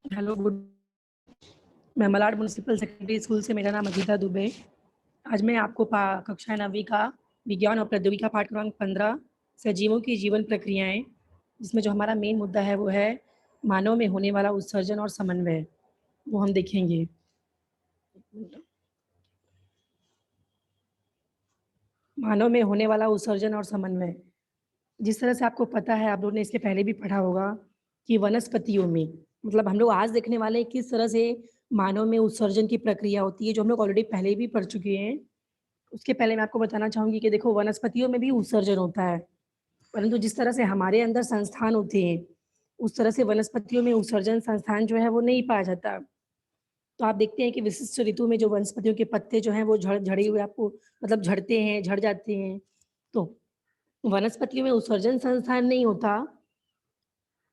Hello, good मैं Malad municipal secondary school से मेरा नाम अजीता दुबे। आज मैं आपको कक्षा 9वीं का विज्ञान और प्रौद्योगिकी का पाठ क्रमांक 15 सजीवों की जीवन प्रक्रियाएँ, जिसमें जो हमारा मेन मुद्दा है वो है मानव में होने वाला उत्सर्जन और समन्वय, वो हम देखेंगे। मानव में होने वाला उत्सर्जन और समन्वय। जिस तरह से आपको पता है, आप लोगों ने इसके पहले भी पढ़ा होगा कि वनस्पतियों में मतलब हम लोग आज देखने वाले हैं किस तरह से मानव में उत्सर्जन की प्रक्रिया होती है, जो हम लोग ऑलरेडी पहले भी पढ़ चुके हैं। उसके पहले मैं आपको बताना चाहूँगी कि देखो वनस्पतियों में भी उत्सर्जन होता है, परंतु जिस तरह से हमारे अंदर संस्थान होते हैं, उस तरह से वनस्पतियों में उत्सर्जन संस्थान जो है वो नहीं पाया जाता। तो आप देखते हैं कि विशिष्ट ऋतु में जो वनस्पतियों के पत्ते जो हैं वो झड़े हुए आपको मतलब झड़ते हैं, झड़ जाते हैं। तो वनस्पतियों में उत्सर्जन संस्थान नहीं होता,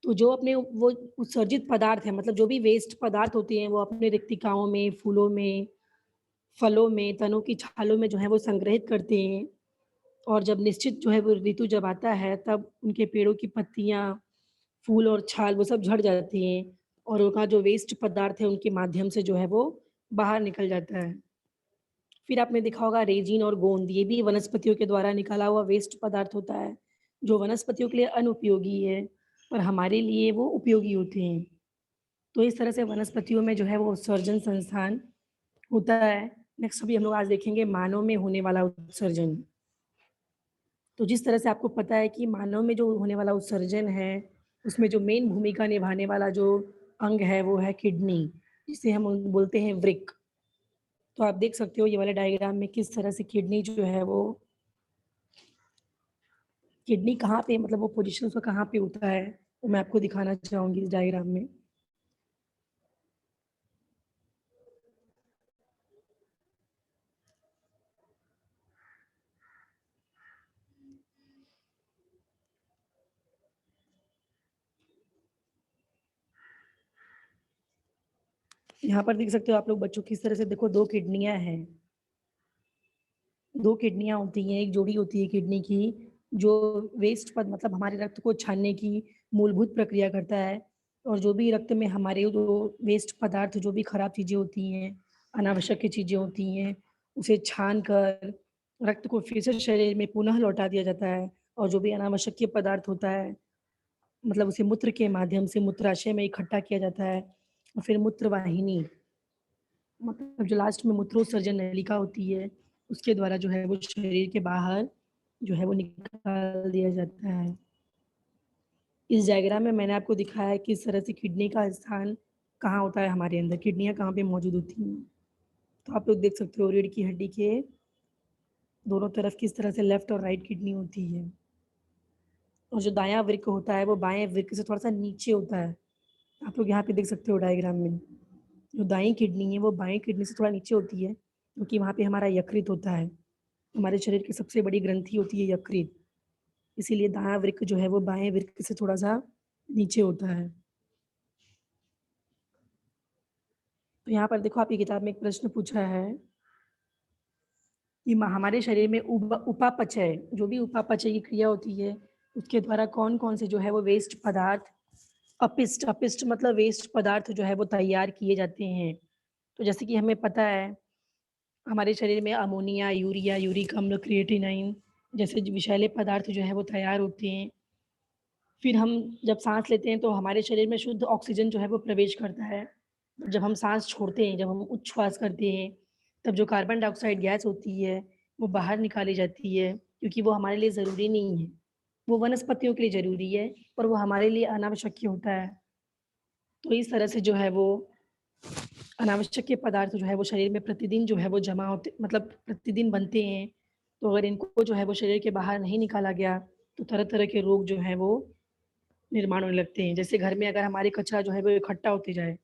तो जो अपने वो उत्सर्जित पदार्थ हैं मतलब जो भी वेस्ट पदार्थ होते हैं, वो अपने रिक्तिकाओं में, फूलों में, फलों में, तनों की छालों में जो है वो संग्रहित करते हैं। और जब निश्चित जो है वो ऋतु जब आता है, तब उनके पेड़ों की पत्तियाँ, फूल और छाल वो सब झड़ जाती हैं और उनका जो वेस्ट पदार्थ है, उनके माध्यम से जो है वो बाहर निकल जाता है। फिर आपने देखा होगा रेजिन और गोंद, ये भी वनस्पतियों के द्वारा निकाला हुआ वेस्ट पदार्थ होता है, जो वनस्पतियों के लिए अनुपयोगी है, पर हमारे लिए वो उपयोगी होते हैं। तो इस तरह से वनस्पतियों में जो है वो उत्सर्जन संस्थान होता है। नेक्स्ट अभी हम लोग आज देखेंगे मानव में होने वाला उत्सर्जन। तो जिस तरह से आपको पता है कि मानव में जो होने वाला उत्सर्जन है, उसमें जो मेन भूमिका निभाने वाला जो अंग है, वो है किडनी, जिसे हम बोलते हैं वृक्क। तो आप देख सकते हो ये वाले डायग्राम में किस तरह से किडनी जो है वो किडनी कहाँ पे मतलब वो पोज़ीशन उसका कहाँ पे होता है, वो मैं आपको दिखाना चाहूँगी इस डायग्राम में। यहाँ पर देख सकते हो आप लोग बच्चों किस तरह से देखो 2 किडनियाँ हैं। 2 किडनियाँ होती हैं, एक जोड़ी होती है किडनी की, जो वेस्ट पद मतलब हमारे रक्त को छानने की मूलभूत प्रक्रिया करता है और जो भी रक्त में हमारे जो वेस्ट पदार्थ जो भी खराब चीज़ें होती हैं, अनावश्यक चीज़ें होती हैं, उसे छान कर रक्त को फिर से शरीर में पुनः लौटा दिया जाता है और जो भी अनावश्यक पदार्थ होता है, मतलब उसे मूत्र के माध्यम से मूत्राशय में इकट्ठा किया जाता है और फिर मूत्र वाहिनी मतलब जो लास्ट में मूत्रोत्सर्जन नलिका होती है, उसके द्वारा जो है वो शरीर के बाहर जो है वो निकाल दिया जाता है। इस डायग्राम में मैंने आपको दिखाया है किस तरह से किडनी का स्थान कहाँ होता है हमारे अंदर, किडनियाँ कहाँ पे मौजूद होती हैं। तो आप लोग देख सकते हो रीढ़ की हड्डी के दोनों तरफ किस तरह से लेफ्ट और राइट किडनी होती है और जो दायाँ वृक्क होता है, वो बाएँ वृक्क से थोड़ा-सा नीचे होता है। आप लोग यहाँ पे देख सकते हो डायग्राम में। जो दाईं किडनी है, वो बाएँ किडनी से थोड़ा नीचे होती है, क्योंकि वहाँ पे हमारा यकृत होता है। हमारे शरीर की सबसे बड़ी ग्रंथि होती है यकृत, इसीलिए दायाँ वृक्क जो है वो बाएँ वृक्क से थोड़ा-सा नीचे होता है। तो यहाँ पर देखो आपकी किताब में एक प्रश्न पूछा है कि हमारे शरीर में उपापचय जो भी उपापचय की क्रिया होती है, उसके द्वारा कौन-कौन से जो है वो वेस्ट पदार्थ अपिष्ट अपिष्ट मतलब वेस्ट पदार्थ जो है वो तैयार किए जाते हैं। तो जैसे कि हमें पता है हमारे शरीर में अमोनिया, यूरिया, यूरिक अम्ल, क्रिएटिनाइन जैसे जो विषैले पदार्थ जो है वो तैयार होते हैं। फिर हम जब साँस लेते हैं तो हमारे शरीर में शुद्ध ऑक्सीजन जो है वो प्रवेश करता है। जब हम साँस छोड़ते हैं, जब हम उच्छ्वास करते हैं, तब जो कार्बन डाइऑक्साइड गैस होती है, वो बाहर निकाली जाती है, क्योंकि वो हमारे लिए ज़रूरी नहीं है। वो वनस्पतियों के लिए ज़रूरी है, पर वो हमारे लिए अनावश्यक होता है। तो इस तरह से जो है वो अनावश्यक पदार्थ जो है वो शरीर में प्रतिदिन जो है वो जमा होते मतलब प्रतिदिन बनते हैं। तो अगर इनको जो है वो शरीर के बाहर नहीं निकाला गया, तो तरह-तरह के रोग जो हैं वो निर्माण होने लगते हैं। जैसे घर में अगर हमारे कचरा जो है वो इकट्ठा होते जाए,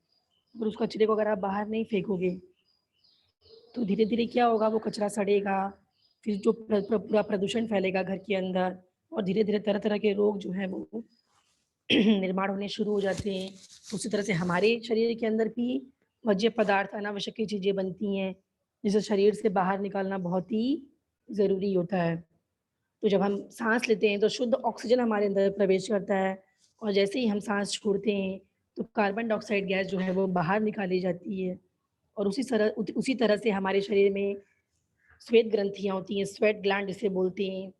और उस कचरे को अगर आप बाहर नहीं फेंकोगे, तो धीरे-धीरे क्या होगा वो कचरा सड़ेगा, फिर जो पूरा प्रदूषण फैलेगा घर के अंदर और धीरे-धीरे तरह-तरह के रोग जो हैं वो निर्माण होने शुरू हो जाते हैं। उसी तरह से हमारे शरीर के अंदर भी वर्ज्य पदार्थ, अनावश्यक चीज़ें बनती हैं, जिसे शरीर से बाहर निकालना बहुत ही ज़रूरी होता है। तो जब हम साँस लेते हैं तो शुद्ध ऑक्सीजन हमारे अंदर प्रवेश करता है और जैसे ही हम साँस छोड़ते हैं, तो कार्बन डाइऑक्साइड गैस जो है वो बाहर निकाली जाती है और उसी तरह से हमारे शरीर में श्वेत ग्रंथियाँ होती हैं, स्वेट ग्लैंड जिसे बोलते हैं।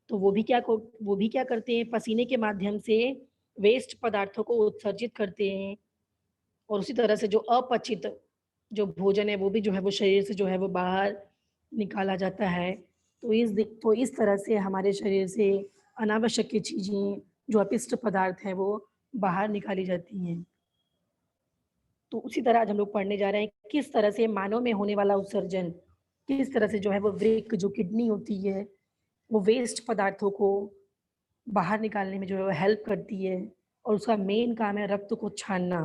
तो वो भी क्या करते हैं, पसीने के माध्यम से वेस्ट पदार्थों को उत्सर्जित करते हैं और उसी तरह से जो अपचित जो भोजन है, वो भी जो है वो शरीर से जो है वो बाहर निकाला जाता है। तो इस तरह से हमारे शरीर से अनावश्यक की चीज़ें, जो अपिष्ट पदार्थ हैं, वो बाहर निकाली जाती हैं। तो उसी तरह आज हम लोग पढ़ने जा रहे हैं, किस तरह से मानव में होने वाला उत्सर्जन, किस तरह से जो है वो वृक्क जो किडनी होती है, वो वेस्ट पदार्थों को बाहर निकालने में जो है वो हेल्प करती है और उसका मेन काम है रक्त को छानना।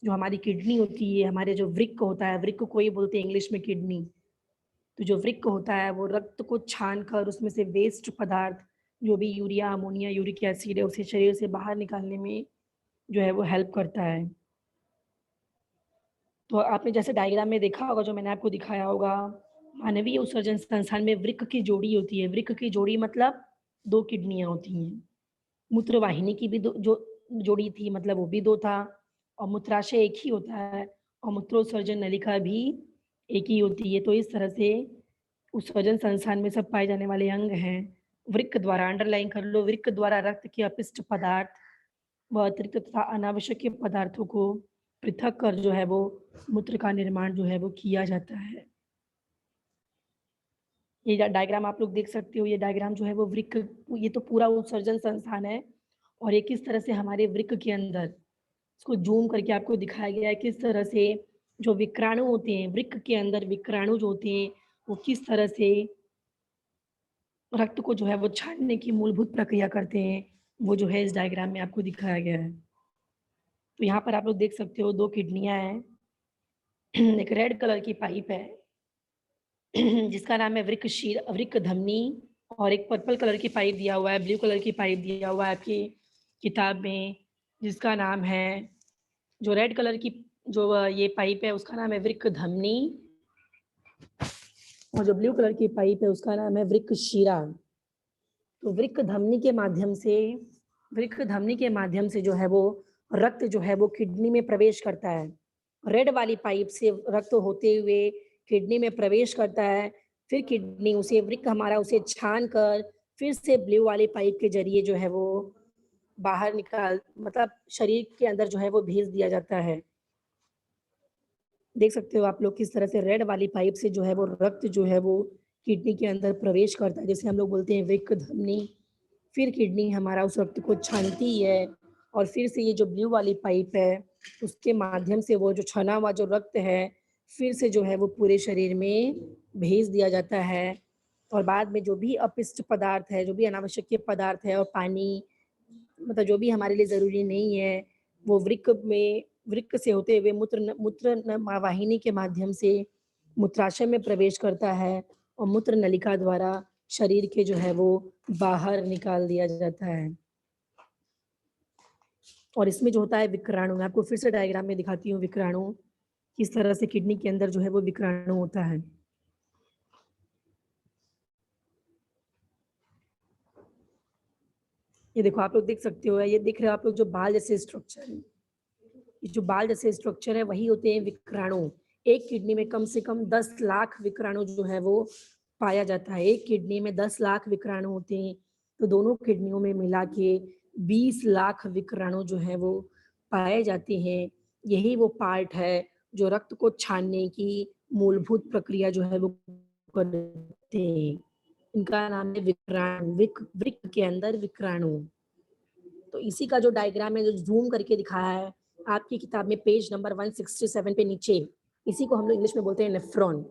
जो हमारी किडनी होती है, हमारे जो वृक्क होता है, वृक्क को ही बोलते हैं इंग्लिश में किडनी। तो जो वृक्क होता है वो रक्त को छान कर उसमें से वेस्ट पदार्थ, जो भी यूरिया, अमोनिया, यूरिक एसिड है, उसे शरीर से बाहर निकालने में जो है वो हेल्प करता है। तो आपने जैसे डायग्राम में देखा होगा, जो मैंने आपको दिखाया होगा, मानवीय उत्सर्जन संस्थान में वृक्क की जोड़ी होती है। वृक्क की जोड़ी मतलब 2 किडनियाँ होती हैं। मूत्रवाहिनी की भी दो जो जोड़ी थी, मतलब वो भी 2 था और मूत्राशय एक ही होता है और मूत्रोत्सर्जन नलिका भी एक ही होती है। तो इस तरह से उत्सर्जन संस्थान में सब पाए जाने वाले अंग हैं। वृक्क द्वारा अंडरलाइन कर लो, वृक्क द्वारा रक्त के अपशिष्ट पदार्थ व अतिरिक्त तथा अनावश्यक पदार्थों को पृथक कर जो है वो मूत्र का निर्माण जो है वो किया जाता है। ये डायग्राम आप लोग देख सकते हो, ये डायग्राम जो है वो वृक्क, ये तो पूरा उत्सर्जन संस्थान है और ये किस तरह से हमारे वृक्क के अंदर, इसको ज़ूम करके आपको दिखाया गया है, किस तरह से जो विक्राणु होते हैं, वृक्क के अंदर विक्राणु जो होते हैं, वो किस तरह से रक्त को जो है वो छानने की मूलभूत प्रक्रिया करते हैं, वो जो है इस डायग्राम में आपको दिखाया गया है। तो यहाँ पर आप लोग देख सकते हो 2 किडनियाँ हैं, एक रेड कलर की पाइप है जिसका नाम है वृक्क धमनी और एक पर्पल कलर की पाइप दिया हुआ है, ब्लू कलर की पाइप दिया हुआ है आपकी किताब में, जिसका नाम है, जो रेड कलर की जो ये पाइप है उसका नाम है वृक्क धमनी और जो ब्लू कलर की पाइप है उसका नाम है वृक्क शिरा। तो वृक्क धमनी के माध्यम से जो है वो रक्त जो है वो किडनी में प्रवेश करता है। रेड वाली पाइप से रक्त होते हुए किडनी में प्रवेश करता है, फिर किडनी उसे वृक्क हमारा उसे छान कर फिर से ब्लू वाली पाइप के ज़रिए जो है वो बाहर निकाल, मतलब शरीर के अंदर जो है वो भेज दिया जाता है। देख सकते हो आप लोग किस तरह से रेड वाली पाइप से जो है वो रक्त जो है वो किडनी के अंदर प्रवेश करता है, जिसे हम लोग बोलते हैं वृक्क धमनी। फिर किडनी हमारा उस रक्त को छानती है और फिर से ये जो ब्लू वाली पाइप है, उसके माध्यम से वो जो छना हुआ जो रक्त है, फिर से जो है वो पूरे शरीर में भेज दिया जाता है और बाद में जो भी अपशिष्ट पदार्थ है, जो भी अनावश्यक पदार्थ है और पानी, मतलब जो भी हमारे लिए ज़रूरी नहीं है, वो वृक्क से होते हुए वाहिनी के माध्यम से मूत्राशय में प्रवेश करता है और मूत्र नलिका द्वारा शरीर के जो है वो बाहर निकाल दिया जाता है। और इसमें जो होता है विक्राणु, मैं आपको फिर से डायग्राम में दिखाती हूँ विक्राणु, किस तरह से किडनी के अंदर जो है वो विक्राणु होता है। ये देखो आप लोग देख सकते हो, ये दिख रहा है आप लोग जो बाल जैसे स्ट्रक्चर है, ये जो बाल जैसे स्ट्रक्चर है वही होते हैं विक्राणु। एक किडनी में कम से कम 10 लाख विक्राणु जो है वो पाया जाता है। एक किडनी में 10 लाख विक्राणु होते हैं, तो दोनों किडनियों में मिला के 20 लाख विक्राणु जो है वो पाए जाते हैं। यही वो पार्ट है जो रक्त को छानने की मूलभूत प्रक्रिया जो है वो करते हैं। इनका नाम है विक्राणु, वृक्क के अंदर विक्राणु। तो इसी का जो डायग्राम है, जो ज़ूम करके दिखाया है आपकी किताब में पेज नंबर 167 पे नीचे, इसी को हम लोग इंग्लिश में बोलते हैं नेफ्रॉन।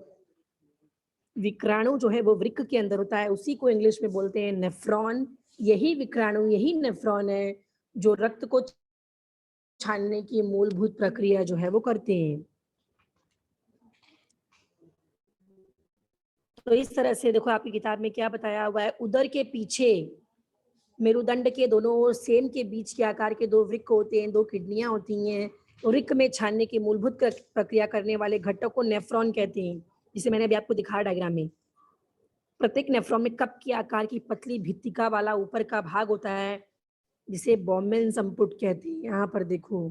विक्राणु जो है वो वृक्क के अंदर होता है, उसी को इंग्लिश में बोलते हैं नेफ्रॉन। यही विक्राणु, यही नेफ्रॉन है जो रक्त को छानने की मूलभूत प्रक्रिया जो है वो करते हैं। तो इस तरह से देखो आपकी किताब में क्या बताया हुआ है, उदर के पीछे मेरुदंड के दोनों ओर सेम के बीच के आकार के 2 वृक्क होते हैं, 2 किडनियां होती हैं। वृक्क में छानने की मूलभूत प्रक्रिया करने वाले घटक को नेफ्रॉन कहते हैं, जिसे मैंने अभी आपको दिखाया डायग्राम में। प्रत्येक नेफ्रॉन में कप के आकार की पतली भित्तिका वाला ऊपर का भाग होता है, जिसे बोमेन संपुट कहते हैं। यहाँ पर देखो,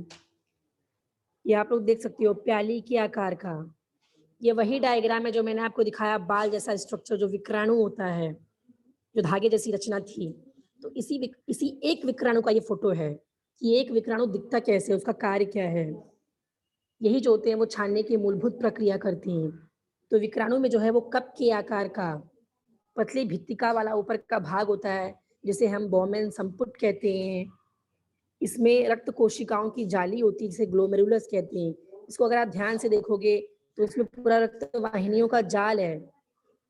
ये आप लोग देख सकते हो प्याली के आकार का। ये वही डायग्राम है जो मैंने आपको दिखाया, बाल जैसा स्ट्रक्चर जो विक्राणु होता है, जो धागे जैसी रचना थी। तो इसी एक विक्राणु का ये फोटो है कि एक विक्राणु दिखता कैसे है, उसका कार्य क्या है। यही जो होते हैं वो छानने की मूलभूत प्रक्रिया करती हैं। तो विक्राणु में जो है वो कप के आकार का पतली भित्तिका वाला ऊपर का भाग होता है, जिसे हम बोमेन संपुट कहते हैं। इसमें रक्त कोशिकाओं की जाली होती है, जिसे ग्लोमेरुलस कहते हैं। इसको अगर आप ध्यान से देखोगे तो इसमें पूरा रक्त वाहिनियों का जाल है,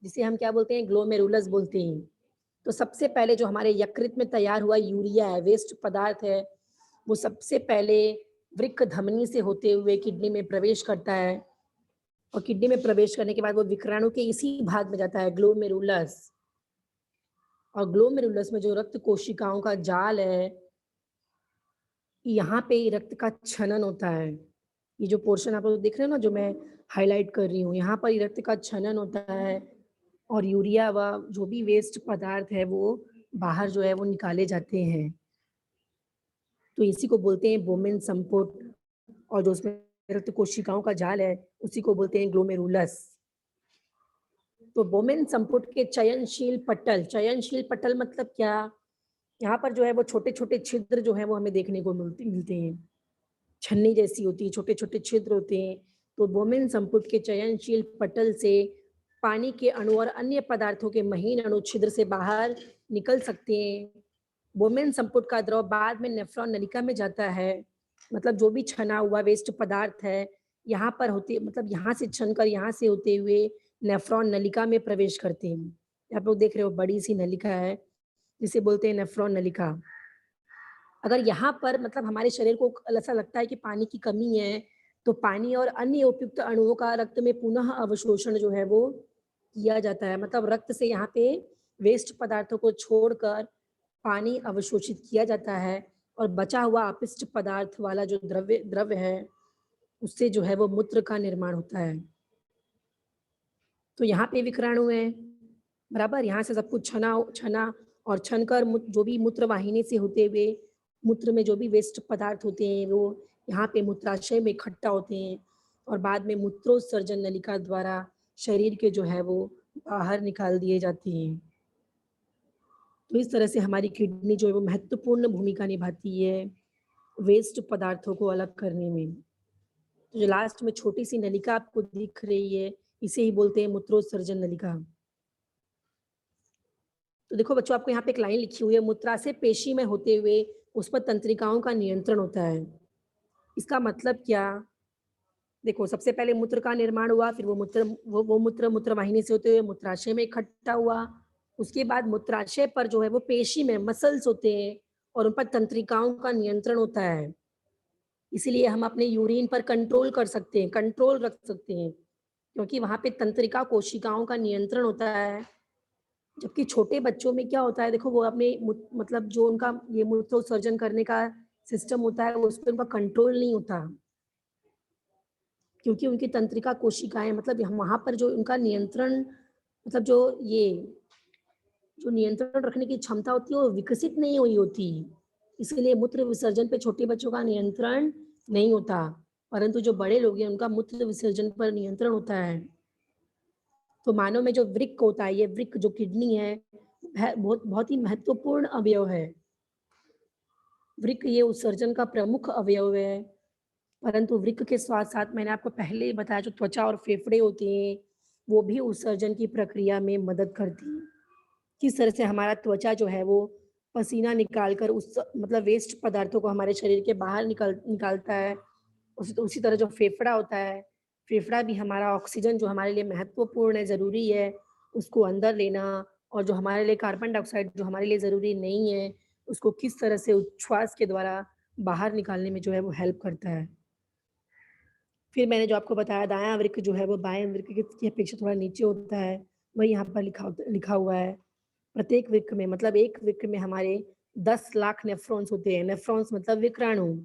जिसे हम क्या बोलते हैं, ग्लोमेरुलस बोलते हैं। तो सबसे पहले जो हमारे यकृत में तैयार हुआ यूरिया है, वेस्ट पदार्थ है, वो सबसे पहले वृक्क धमनी से होते हुए किडनी में प्रवेश करता है, और किडनी में प्रवेश करने के बाद वो विक्राणु के इसी भाग में जाता है, ग्लोमेरुलस। और ग्लोमेरुलस में जो रक्त कोशिकाओं का जाल है, यहाँ पे रक्त का छनन होता है। ये जो पोर्शन आप लोग देख रहे हो ना, जो मैं हाइलाइट कर रही हूँ, यहाँ पर रक्त का छनन होता है और यूरिया व जो भी वेस्ट पदार्थ है वो बाहर जो है वो निकाले जाते हैं। तो इसी को बोलते हैं बोमेन संपुट, और जो उसमें रक्त कोशिकाओं का जाल है उसी को बोलते हैं ग्लोमेरुलस। तो बोमेन संपुट के चयनशील पटल मतलब क्या? यहाँ पर जो है वो छोटे-छोटे छिद्र जो है वो हमें देखने को मिलते हैं। छन्नी जैसी होती है, छोटे-छोटे छिद्र होते हैं। तो बोमेन संपुट के चयनशील पटल से पानी के अणु और अन्य पदार्थों के महीन अणु छिद्र से बाहर निकल सकते हैं। बोमेन संपुट का द्रव बाद में नेफ्रॉन नलिका में जाता है। मतलब जो भी छना हुआ वेस्ट पदार्थ है, यहाँ पर होते मतलब यहाँ से छनकर यहाँ से होते हुए नेफ्रॉन नलिका में प्रवेश करते हैं। आप लोग देख रहे हो बड़ी सी नलिका है, जिसे बोलते हैं नेफ्रॉन नलिका। अगर यहाँ पर मतलब हमारे शरीर को ऐसा लगता है कि पानी की कमी है, तो पानी और अन्य उपयुक्त अणुओं का रक्त में पुनः अवशोषण जो है वो किया जाता है। मतलब रक्त से यहाँ पे वेस्ट पदार्थों को छोड़कर पानी अवशोषित किया जाता है, और बचा हुआ अपशिष्ट पदार्थ वाला जो द्रव्य है, उससे जो है वो मूत्र का निर्माण होता है। तो यहाँ पे विक्राणु है, बराबर? यहाँ से सब कुछ छना और छनकर जो भी मूत्र वाहिनी से होते हुए मूत्र में जो भी वेस्ट पदार्थ होते हैं वो यहाँ पे मूत्राशय में इकट्ठा होते हैं, और बाद में मूत्रोत्सर्जन नलिका द्वारा शरीर के जो है वो बाहर निकाल दिए जाते हैं। तो इस तरह से हमारी किडनी जो है वो महत्वपूर्ण भूमिका निभाती है वेस्ट पदार्थों को अलग करने में। तो जो लास्ट में छोटी सी नलिका आपको दिख रही है, इसे ही बोलते हैं मूत्रोत्सर्जन नलिका। तो देखो बच्चों, आपको यहाँ पे एक लाइन लिखी हुई है, मूत्राशय पेशी में होते हुए उस पर तंत्रिकाओं का नियंत्रण होता है। इसका मतलब क्या? देखो, सबसे पहले मूत्र का निर्माण हुआ, फिर वो मूत्र वाहिनी से होते हुए मूत्राशय में इकट्ठा हुआ। उसके बाद मूत्राशय पर जो है वो पेशी में मसल्स होते हैं, और उन पर तंत्रिकाओं का नियंत्रण होता है। इसीलिए हम अपने यूरिन पर कंट्रोल कर सकते हैं, कंट्रोल रख सकते हैं, क्योंकि वहाँ पे तंत्रिका कोशिकाओं का नियंत्रण होता है। जबकि छोटे बच्चों में क्या होता है, देखो वो अपने मतलब जो उनका ये मूत्रोत्सर्जन करने का सिस्टम होता है, उस पे उनका कंट्रोल नहीं होता, क्योंकि उनकी तंत्रिका कोशिकाएं मतलब वहां पर जो उनका नियंत्रण मतलब जो नियंत्रण रखने की क्षमता होती है वो विकसित नहीं हुई होती। इसलिए मूत्र विसर्जन पे छोटे बच्चों का नियंत्रण नहीं होता, परंतु जो बड़े लोग हैं उनका मूत्र विसर्जन पर नियंत्रण होता है। तो मानव में जो वृक्क होता है, ये वृक्क जो किडनी है, बहुत बहुत ही महत्वपूर्ण अवयव है। वृक्क ये उत्सर्जन का प्रमुख अवयव है, परंतु वृक्क के साथ-साथ मैंने आपको पहले ही बताया जो त्वचा और फेफड़े होते हैं, वो भी उत्सर्जन की प्रक्रिया में मदद करती हैं। किस तरह से हमारा त्वचा जो है वो पसीना निकाल कर उस मतलब वेस्ट पदार्थों को हमारे शरीर के बाहर निकालता है। उसी तरह जो फेफड़ा होता है, फेफड़ा भी हमारा ऑक्सीजन जो हमारे लिए महत्वपूर्ण है, ज़रूरी है, उसको अंदर लेना, और जो हमारे लिए कार्बन डाइऑक्साइड जो हमारे लिए ज़रूरी नहीं है, उसको किस तरह से उच्छ्वास के द्वारा बाहर निकालने में जो है वो हेल्प करता है। फिर मैंने जो आपको बताया दायाँ वृक्क जो है वो बाएँ वृक्क की अपेक्षा थोड़ा नीचे होता है, वही यहाँ पर लिखा हुआ है। प्रत्येक वृक्क में मतलब एक वृक्क में हमारे 10 लाख नेफ्रॉन्स होते हैं। नेफ्रॉन्स मतलब विक्राणु।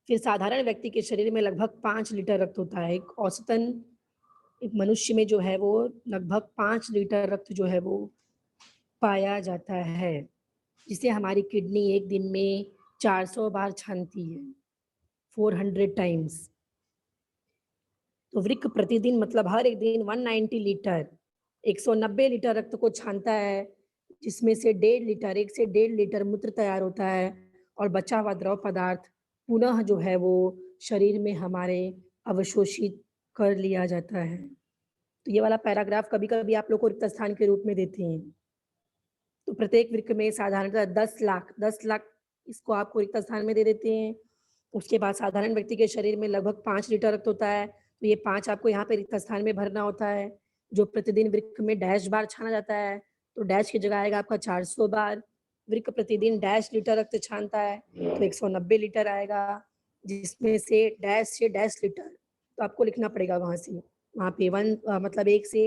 फिर साधारण व्यक्ति के शरीर में लगभग 5 लीटर रक्त होता है। एक औसतन एक मनुष्य में जो है वो लगभग 5 लीटर रक्त जो है वो पाया जाता है, जिसे हमारी किडनी एक दिन में 400 बार छानती है। 400 टाइम्स। तो वृक्क प्रतिदिन मतलब हर एक दिन 190 लीटर 190 लीटर रक्त को छानता है, जिसमें से 1.5 लीटर 1 से 1.5 लीटर मूत्र तैयार होता है और बचा हुआ द्रव पदार्थ पुनः जो है वो शरीर में हमारे अवशोषित कर लिया जाता है। तो ये वाला पैराग्राफ कभी-कभी आप लोग को रिक्त स्थान के रूप में देते हैं। तो प्रत्येक वृक्क में साधारणतः 10 लाख इसको आपको रिक्त स्थान में दे देते हैं। उसके बाद साधारण व्यक्ति के शरीर में लगभग 5 लीटर रक्त होता है, तो ये 5 आपको यहाँ पे रिक्त स्थान में भरना होता है, जो प्रतिदिन वृक्क में डैश बार छाना जाता है, तो डैश की जगह आएगा आपका 400 बार। वृक्क प्रतिदिन डैश लीटर रक्त छानता है, तो 190 लीटर आएगा, जिसमें से डैश लीटर, तो आपको लिखना पड़ेगा वहाँ पे मतलब 1 से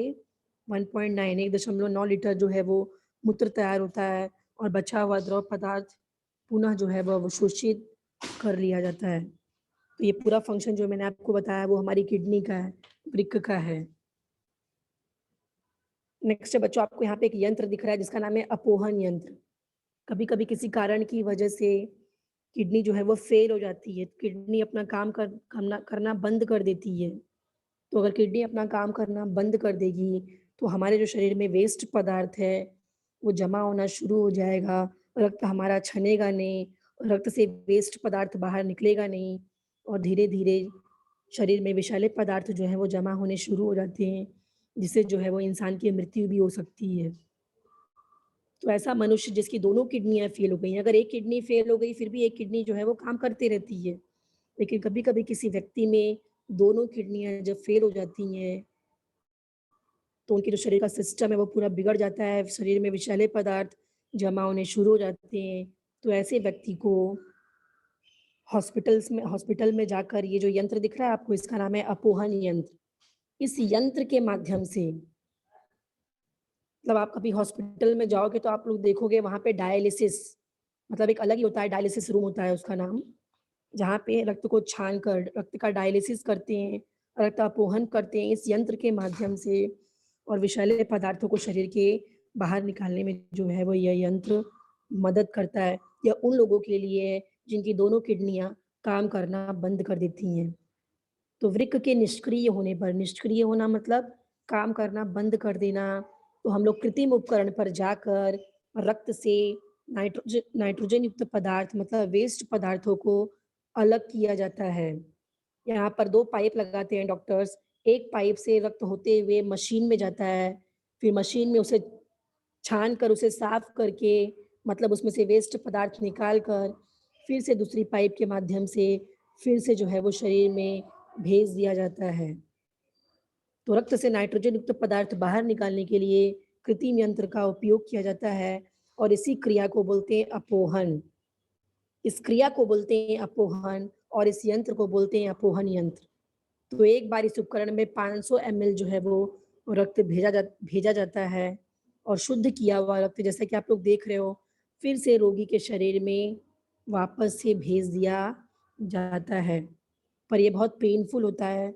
1.9 1.9 लीटर जो है वो मूत्र तैयार होता है और बचा हुआ द्रव पदार्थ पुनः जो है वो अवशोषित कर लिया जाता है। तो ये पूरा फंक्शन जो मैंने आपको बताया वो हमारी किडनी का है, वृक्क का है। नेक्स्ट है बच्चों, आपको यहाँ पे एक यंत्र दिख रहा है जिसका नाम है अपोहन यंत्र। कभी-कभी किसी कारण की वजह से किडनी जो है वो फेल हो जाती है, किडनी अपना काम करना बंद कर देती है। तो अगर किडनी अपना काम करना बंद कर देगी, तो हमारे जो शरीर में वेस्ट पदार्थ है, वो जमा होना शुरू हो जाएगा, रक्त हमारा छनेगा नहीं, रक्त से वेस्ट पदार्थ बाहर निकलेगा नहीं और धीरे-धीरे शरीर में विषैले पदार्थ जो हैं वो जमा होने शुरू हो जाते हैं, जिससे जो है वो इंसान की मृत्यु भी हो सकती है। तो ऐसा मनुष्य जिसकी दोनों किडनियाँ फेल हो गई, अगर एक किडनी फेल हो गई, फिर भी एक किडनी जो है वो काम करती रहती है। लेकिन कभी-कभी किसी व्यक्ति में दोनों किडनियाँ जब फेल हो जाती हैं, तो उनके जो शरीर का सिस्टम है वो पूरा बिगड़ जाता है, शरीर में विषैले पदार्थ जमा होने शुरू हो जाते हैं। तो ऐसे व्यक्ति को हॉस्पिटल में जाकर ये जो यंत्र दिख रहा है आपको, इसका नाम है अपोहन यंत्र। इस यंत्र के माध्यम से मतलब आप कभी हॉस्पिटल में जाओगे तो आप लोग देखोगे वहाँ पे डायलिसिस मतलब एक अलग ही होता है, डायलिसिस रूम होता है उसका नाम, जहाँ पे रक्त को छान कर रक्त का डायलिसिस करते हैं, रक्त अपोहन करते हैं इस यंत्र के माध्यम से और विषैले पदार्थों को शरीर के बाहर निकालने में जो है वो यह यंत्र मदद करता है। यह उन लोगों के लिए है जिनकी दोनों किडनियाँ काम करना बंद कर देती हैं। तो वृक्क के निष्क्रिय होने पर, निष्क्रिय होना मतलब काम करना बंद कर देना, तो हम लोग कृत्रिम उपकरण पर जाकर रक्त से नाइट्रोजन युक्त पदार्थ मतलब वेस्ट पदार्थों को अलग किया जाता है। यहाँ पर 2 पाइप लगाते हैं डॉक्टर्स, एक पाइप से रक्त होते हुए मशीन में जाता है, फिर मशीन में उसे छान कर उसे साफ करके मतलब उसमें से वेस्ट पदार्थ निकाल कर फिर से दूसरी पाइप के माध्यम से फिर से जो है वो शरीर में भेज दिया जाता है। तो रक्त से नाइट्रोजन युक्त पदार्थ बाहर निकालने के लिए कृत्रिम यंत्र का उपयोग किया जाता है और इसी क्रिया को बोलते हैं अपोहन। इस क्रिया को बोलते हैं अपोहन और इस यंत्र को बोलते हैं अपोहन यंत्र। तो एक बार इस उपकरण में 500 एमएल जो है वो रक्त भेजा जाता है और शुद्ध किया हुआ रक्त जैसा कि आप लोग देख रहे हो, फिर से रोगी के शरीर में वापस से भेज दिया जाता है। पर ये बहुत पेनफुल होता है,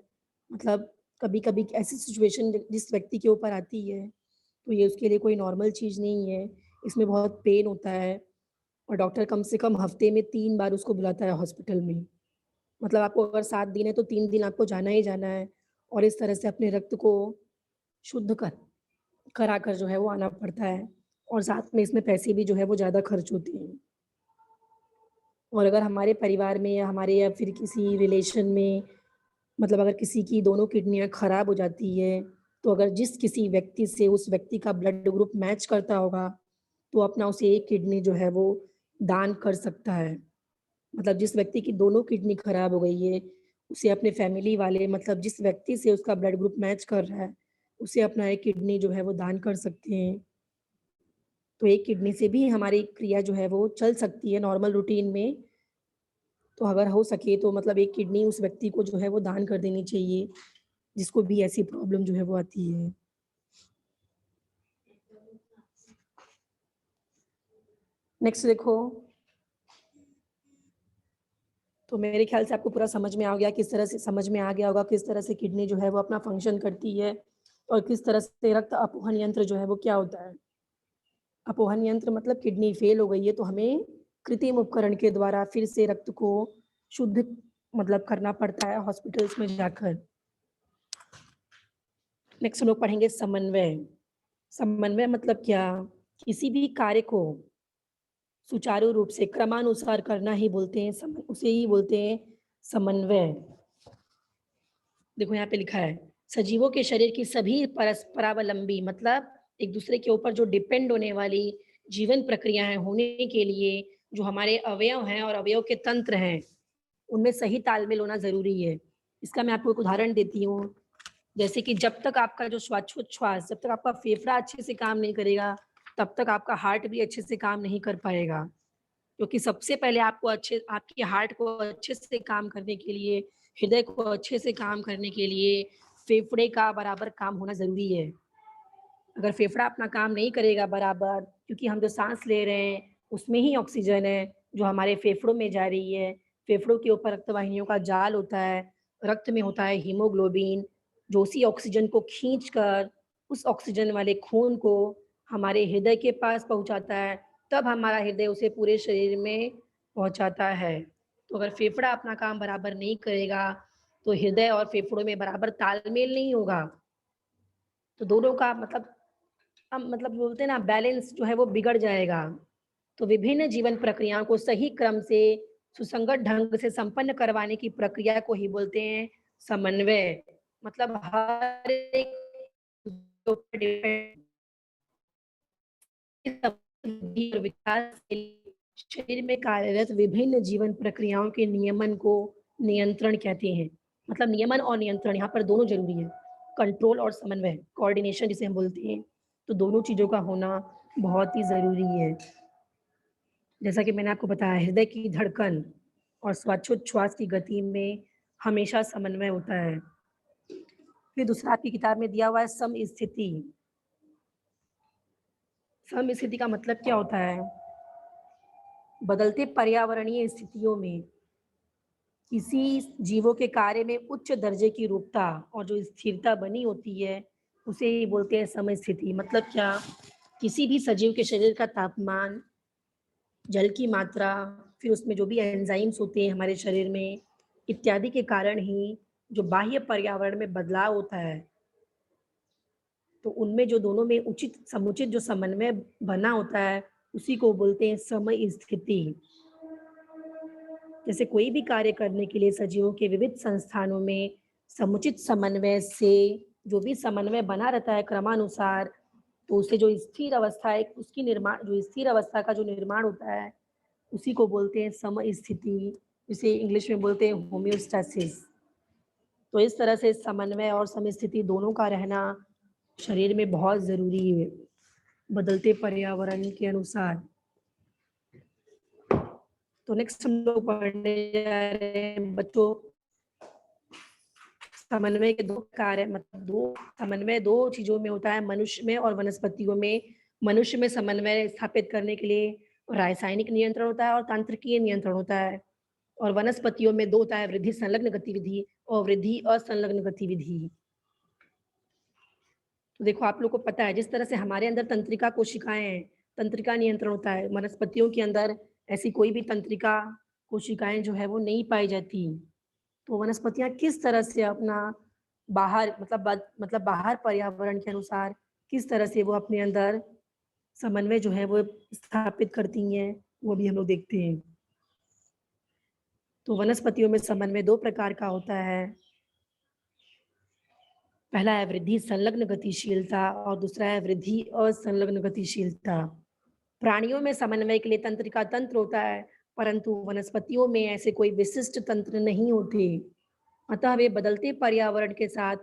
मतलब कभी-कभी ऐसी सिचुएशन जिस व्यक्ति के ऊपर आती है, तो ये उसके लिए कोई नॉर्मल चीज़ नहीं है। इसमें बहुत पेन होता है और डॉक्टर कम से कम हफ्ते में 3 बार उसको बुलाता है हॉस्पिटल में। मतलब आपको अगर 7 दिन है तो 3 दिन आपको जाना ही जाना है और इस तरह से अपने रक्त को शुद्ध करा कर जो है वो आना पड़ता है और साथ में इसमें पैसे भी जो है वो ज़्यादा खर्च होते हैं। और अगर हमारे परिवार में या फिर किसी रिलेशन में मतलब अगर किसी की दोनों किडनियाँ खराब हो जाती है, तो अगर जिस किसी व्यक्ति से उस व्यक्ति का ब्लड ग्रुप मैच करता होगा, तो अपना उसे एक किडनी जो है वो दान कर सकता है। मतलब जिस व्यक्ति की दोनों किडनी खराब हो गई है, उसे अपने फैमिली वाले मतलब जिस व्यक्ति से उसका ब्लड ग्रुप मैच कर रहा है, उसे अपना एक किडनी जो है वो दान कर सकते हैं। तो एक किडनी से भी हमारी क्रिया जो है वो चल सकती है नॉर्मल रूटीन में। तो अगर हो सके तो मतलब एक किडनी उस व्यक्ति को जो है वो दान कर देनी चाहिए, जिसको भी ऐसी प्रॉब्लम जो है वो आती है। नेक्स्ट देखो, तो मेरे ख्याल से आपको पूरा समझ में आ गया किस तरह से समझ में आ गया होगा किस तरह से किडनी जो है वो अपना फंक्शन करती है और किस तरह से रक्त अपोहन यंत्र जो है वो क्या होता है। अपोहन यंत्र मतलब किडनी फेल हो गई है तो हमें कृत्रिम उपकरण के द्वारा फिर से रक्त को शुद्ध मतलब करना पड़ता है हॉस्पिटल्स में जाकर। नेक्स्ट हम लोग पढ़ेंगे समन्वय। समन्वय मतलब क्या? किसी भी कार्य को सुचारू रूप से क्रमानुसार करना ही बोलते हैं उसे ही बोलते हैं समन्वय। देखो यहाँ पे लिखा है, सजीवों के शरीर की सभी परस्परावलंबी मतलब एक दूसरे के ऊपर जो डिपेंड होने वाली जीवन प्रक्रियाएं होने के लिए जो हमारे अवयव हैं और अवयव के तंत्र हैं, उनमें सही तालमेल होना ज़रूरी है। इसका मैं आपको एक उदाहरण देती हूँ। जैसे कि जब तक आपका जो श्वासोच्छ्वास, जब तक आपका फेफड़ा अच्छे से काम नहीं करेगा, तब तक आपका हार्ट भी अच्छे से काम नहीं कर पाएगा। क्योंकि सबसे पहले आपको आपकी हार्ट को अच्छे से काम करने के लिए, हृदय को अच्छे से काम करने के लिए फेफड़े का बराबर काम होना ज़रूरी है। अगर फेफड़ा अपना काम नहीं करेगा बराबर, क्योंकि हम जो साँस ले रहे हैं, उसमें ही ऑक्सीजन है, जो हमारे फेफड़ों में जा रही है। फेफड़ों के ऊपर रक्तवाहिनियों का जाल होता है, रक्त में होता है हीमोग्लोबिन, जो उसी ऑक्सीजन को खींचकर उस ऑक्सीजन वाले खून को हमारे हृदय के पास पहुँचाता है, तब हमारा हृदय उसे पूरे शरीर में पहुँचाता है। तो अगर फेफड़ा अपना काम बराबर नहीं करेगा, तो हृदय और फेफड़ों में बराबर तालमेल नहीं होगा। तो दोनों का मतलब बोलते हैं ना बैलेंस जो है वो बिगड़ जाएगा। तो विभिन्न जीवन प्रक्रियाओं को सही क्रम से सुसंगत ढंग से संपन्न करवाने की प्रक्रिया को ही बोलते हैं समन्वय। मतलब हर एक विकास के लिए शरीर में कार्यरत विभिन्न जीवन प्रक्रियाओं के नियमन को नियंत्रण कहते हैं। मतलब नियमन और नियंत्रण यहाँ पर दोनों जरूरी है। कंट्रोल और समन्वय, कोऑर्डिनेशन जिसे हम बोलते हैं, तो दोनों चीजों का होना बहुत ही जरूरी है। जैसा कि मैंने आपको बताया, हृदय की धड़कन और श्वासोच्छ्वास की गति में हमेशा समन्वय होता है। फिर दूसरा आपकी किताब में दिया हुआ है समस्थिति। समस्थिति का मतलब क्या होता है? बदलते पर्यावरणीय स्थितियों में किसी जीवों के कार्य में उच्च दर्जे की रूपता और जो स्थिरता बनी होती है, उसे ही बोलते हैं समस्थिति। मतलब क्या? किसी भी सजीव के शरीर का तापमान, जल की मात्रा, फिर उसमें जो भी एंजाइम्स होते हैं हमारे शरीर में, इत्यादि के कारण ही जो बाह्य पर्यावरण में बदलाव होता है, तो उनमें जो दोनों में समुचित जो समन्वय बना होता है, उसी को बोलते हैं समस्थिति। जैसे कोई भी कार्य करने के लिए सजीवों के विविध संस्थानों में समुचित समन्वय से जो भी समन्वय बना रहता है क्रमानुसार, तो उससे जो स्थिर अवस्था है, उसकी निर्माण जो स्थिर अवस्था का जो निर्माण होता है, उसी को बोलते हैं समस्थिति, जिसे इंग्लिश में बोलते हैं होम्योस्टैसिस। तो इस तरह से समन्वय और समस्थिति दोनों का रहना शरीर में बहुत ज़रूरी है, बदलते पर्यावरण के अनुसार। तो नेक्स्ट हम लोग पढ़ने जा रहे हैं बच्चों, समन्वय के 2 प्रकार है। मतलब 2 समन्वय 2 चीज़ों में होता है, मनुष्य में और वनस्पतियों में। मनुष्य में समन्वय स्थापित करने के लिए रासायनिक नियंत्रण होता है और तंत्रिकीय नियंत्रण होता है। और वनस्पतियों में 2 होता है, वृद्धि संलग्न गतिविधि और वृद्धि असंलग्न गतिविधि। तो देखो आप लोग को पता है, जिस तरह से हमारे अंदर तंत्रिका कोशिकाएँ हैं, तंत्रिका नियंत्रण होता है, वनस्पतियों के अंदर ऐसी कोई भी तंत्रिका कोशिकाएँ जो है वो नहीं पाई जाती। तो वनस्पतियाँ किस तरह से अपना बाहर पर्यावरण के अनुसार किस तरह से वो अपने अंदर समन्वय जो है वो स्थापित करती हैं, वो भी हम लोग देखते हैं। तो वनस्पतियों में समन्वय 2 प्रकार का होता है। पहला है वृद्धि संलग्न गतिशीलता और दूसरा है वृद्धि असंलग्न गतिशीलता। प्राणियों में समन्वय के लिए तंत्रिका तंत्र होता है, परंतु वनस्पतियों में ऐसे कोई विशिष्ट तंत्र नहीं होते। अतः वे बदलते पर्यावरण के साथ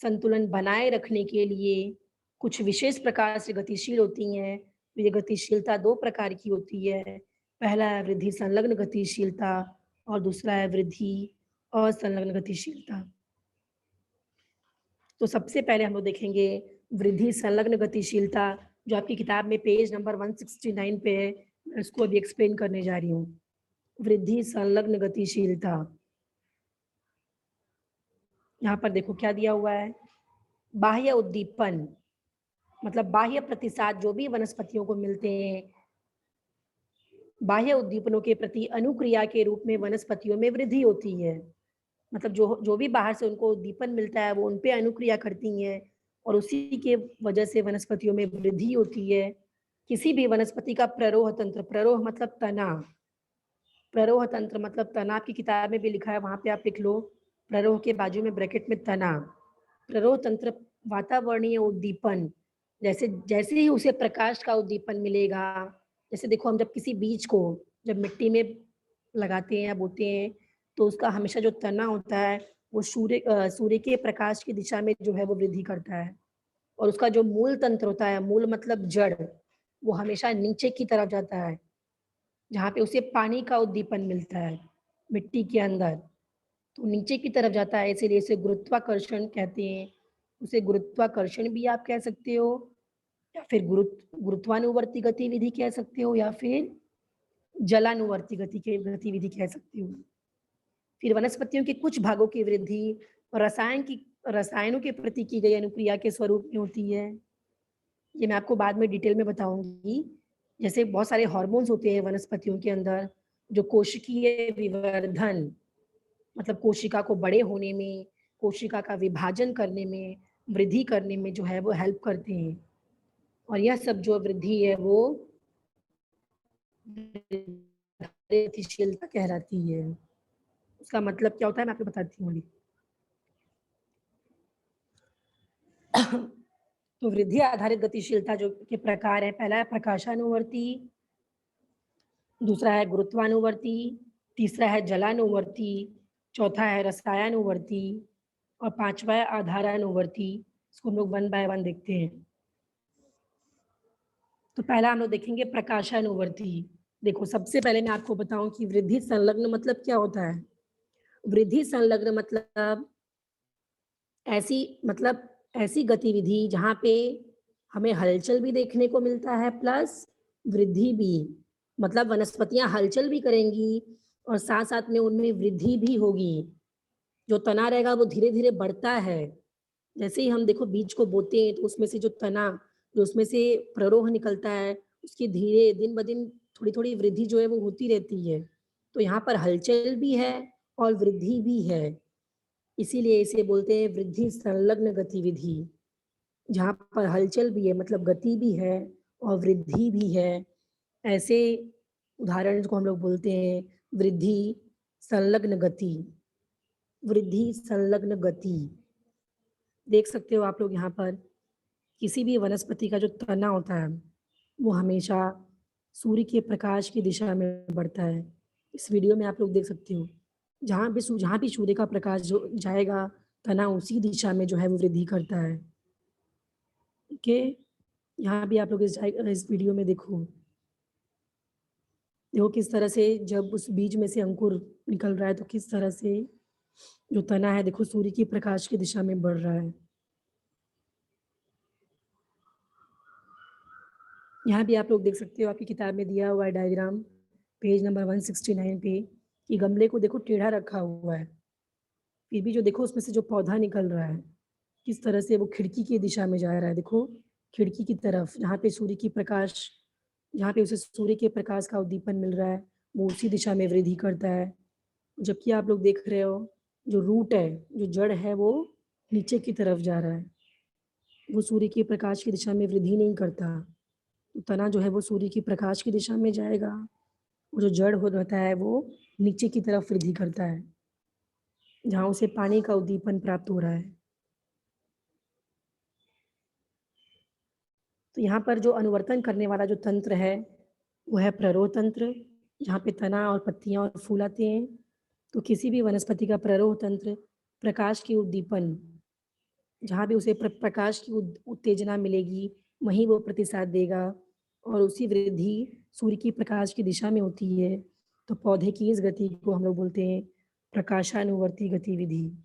संतुलन बनाए रखने के लिए कुछ विशेष प्रकार से गतिशील होती हैं। तो ये गतिशीलता 2 प्रकार की होती है। पहला है वृद्धि संलग्न गतिशीलता और दूसरा है वृद्धि असंलग्न गतिशीलता। तो सबसे पहले हम लोग देखेंगे वृद्धि संलग्न गतिशीलता, जो आपकी किताब में पेज नंबर 169 पे है। मैं इसको अभी एक्सप्लेन करने जा रही हूँ। वृद्धि संलग्न गतिशीलता, यहाँ पर देखो क्या दिया हुआ है। बाह्य उद्दीपन मतलब बाह्य प्रतिसाद जो भी वनस्पतियों को मिलते हैं, बाह्य उद्दीपनों के प्रति अनुक्रिया के रूप में वनस्पतियों में वृद्धि होती है। मतलब जो जो भी बाहर से उनको उद्दीपन मिलता है वो उन पे अनुक्रिया करती हैं और उसी के वजह से वनस्पतियों में वृद्धि होती है। किसी भी वनस्पति का प्ररोह तंत्र, प्ररोह मतलब तना, प्ररोह तंत्र मतलब तना, आपकी किताब में भी लिखा है, वहाँ पे आप लिख लो, प्ररोह के बाजू में ब्रैकेट में तना। प्ररोह तंत्र वातावरणीय उद्दीपन, जैसे जैसे ही उसे प्रकाश का उद्दीपन मिलेगा, जैसे देखो हम जब किसी बीज को जब मिट्टी में लगाते हैं या बोते हैं, तो उसका हमेशा जो तना होता है, वो सूर्य के प्रकाश की दिशा में जो है वो वृद्धि करता है और उसका जो मूल तंत्र होता है, मूल मतलब जड़, वो हमेशा नीचे की तरफ जाता है, जहाँ पे उसे पानी का उद्दीपन मिलता है, मिट्टी के अंदर। तो नीचे की तरफ जाता है, इसीलिए इसे गुरुत्वाकर्षण कहते हैं। उसे गुरुत्वाकर्षण भी आप कह सकते हो या फिर गुरुत्वानुवर्ती गतिविधि कह सकते हो या फिर जलानुवर्ती गतिविधि कह सकते हो। फिर वनस्पतियों के कुछ भागों की वृद्धि रसायनों के प्रति की गई अनुक्रिया के स्वरूप में होती है। ये मैं आपको बाद में डिटेल में बताऊँगी। जैसे बहुत सारे हार्मोन्स होते हैं वनस्पतियों के अंदर, जो कोशिकीय विवर्धन मतलब कोशिका को बड़े होने में, कोशिका का विभाजन करने में, वृद्धि करने में जो है वो हेल्प करते हैं। और यह सब जो वृद्धि है वो गतिशीलता कहलाती है। उसका मतलब क्या होता है मैं आपको बताती हूँ अभी। तो वृद्धि आधारित गतिशीलता जो के प्रकार है, पहला है प्रकाशानुवर्ती, दूसरा है गुरुत्वानुवर्ती, तीसरा है जलानुवर्ती, चौथा है रसायनुवर्ती और पांचवा है आधारानुवर्ती। इसको हम लोग वन बाय वन देखते हैं। तो पहला हम लोग देखेंगे प्रकाशानुवर्ती। देखो सबसे पहले मैं आपको बताऊं कि वृद्धि संलग्न मतलब क्या होता है। वृद्धि संलग्न मतलब मतलब ऐसी गतिविधि जहाँ पे हमें हलचल भी देखने को मिलता है प्लस वृद्धि भी। मतलब वनस्पतियाँ हलचल भी करेंगी और साथ-साथ में उनमें वृद्धि भी होगी। जो तना रहेगा वो धीरे-धीरे बढ़ता है। जैसे ही हम देखो बीज को बोते हैं तो उसमें से जो उसमें से प्ररोह निकलता है, उसकी धीरे दिन-ब-दिन थोड़ी-थोड़ी वृद्धि जो है वो होती रहती है। तो यहाँ पर हलचल भी है और वृद्धि भी है। इसीलिए इसे बोलते हैं वृद्धि संलग्न गतिविधि, जहाँ पर हलचल भी है मतलब गति भी है और वृद्धि भी है। ऐसे उदाहरण को हम लोग बोलते हैं वृद्धि संलग्न गति, वृद्धि संलग्न गति। देख सकते हो आप लोग यहाँ पर किसी भी वनस्पति का जो तना होता है, वो हमेशा सूर्य के प्रकाश की दिशा में बढ़ता है। इस वीडियो में आप लोग देख सकते हो, जहाँ भी सूर्य का प्रकाश जो जाएगा, तना उसी दिशा में जो है वो वृद्धि करता है। ओके, यहाँ भी आप लोग इस वीडियो में देखो। देखो किस तरह से जब उस बीज में से अंकुर निकल रहा है, तो किस तरह से जो तना है देखो सूर्य की प्रकाश की दिशा में बढ़ रहा है। यहाँ भी आप लोग देख सकते हो, आपकी किताब में दिया हुआ है डायग्राम, पेज नंबर 169 पे, कि गमले को देखो टेढ़ा रखा हुआ है। फिर भी जो देखो उसमें से जो पौधा निकल रहा है, किस तरह से वो खिड़की की दिशा में जा रहा है। देखो, खिड़की की तरफ जहाँ पे उसे सूर्य के प्रकाश का उद्दीपन मिल रहा है, वो उसी दिशा में वृद्धि करता है। जबकि आप लोग देख रहे हो, जो रूट है, जो जड़ है, वो नीचे की तरफ जा रहा है। वो सूर्य के प्रकाश की दिशा में वृद्धि नहीं करता। तना जो है वो सूर्य की प्रकाश की दिशा में जाएगा, और जो जड़ हो रहता है वो नीचे की तरफ वृद्धि करता है, जहाँ उसे पानी का उद्दीपन प्राप्त हो रहा है। तो यहाँ पर जो अनुवर्तन करने वाला जो तंत्र है, वो है प्ररोह तंत्र, जहाँ पे तना और पत्तियाँ और फूल आते हैं। तो किसी भी वनस्पति का प्ररोह तंत्र प्रकाश की उद्दीपन, जहाँ भी उसे प्रकाश की उत्तेजना मिलेगी, वहीं वो प्रतिसाद देगा और उसी वृद्धि सूर्य की प्रकाश की दिशा में होती है। तो पौधे की इस गति को हम लोग बोलते हैं प्रकाशानुवर्ती गतिविधि।